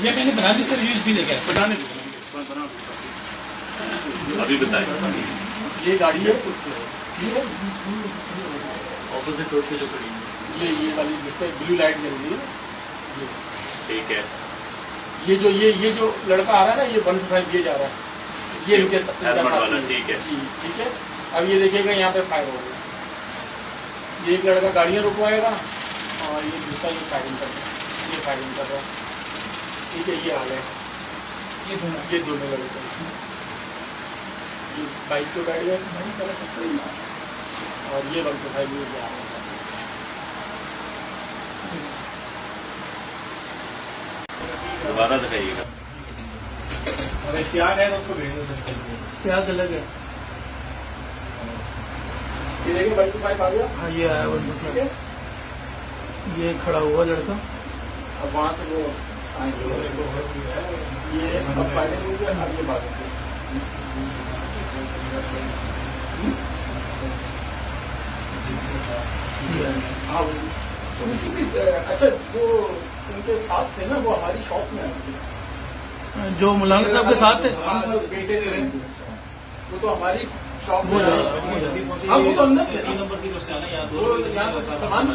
ये मैंने बना दी सर, यूज भी लेके आया। बनाने दो, अभी बताए। ये गाड़ी है ऑपोजिट रोड पे जो खड़ी है, ये वाली जिसपे ब्लू लाइट जल रही है। ठीक है। ये जो लड़का आ रहा है ना, ये 125 ये जा रहा है, ये इनके साथ हेलमेट वाला, ठीक है। जी ठीक है। अब ये देखिएगा यहाँ पे फायर हो गया, ये एक लड़का गाड़ियाँ रुकवाएगा और ये दूसरा ये फायरिंग कर रहा है, ये फायरिंग कर रहा है। ठीक है, ये हाल है। ये दोनों लड़के ये बाइक पे बैठ गए और ये 125 ये जा रहा है। दोबारा दिखाइएगा। और इश्तिहाक है तो उसको भेज दो। इश्तिहाक अलग है। ये देखिए 125 आ गया। हाँ ये आया 125। ठीक है, ये खड़ा हुआ लड़का। अब वहाँ से वो आएंगे, ये अब फायरिंग हो गया, अब ये बात हाँ अच्छा, जो उनके साथ थे ना वो हमारी शॉप में आए थे, जो मुलायम साहब के साथ थे, बेटे थे, वो तो हमारी शॉप में वो हाँ वो तो अंदर थे ना, नंबर की तो से आना यहाँ वो यहाँ सामान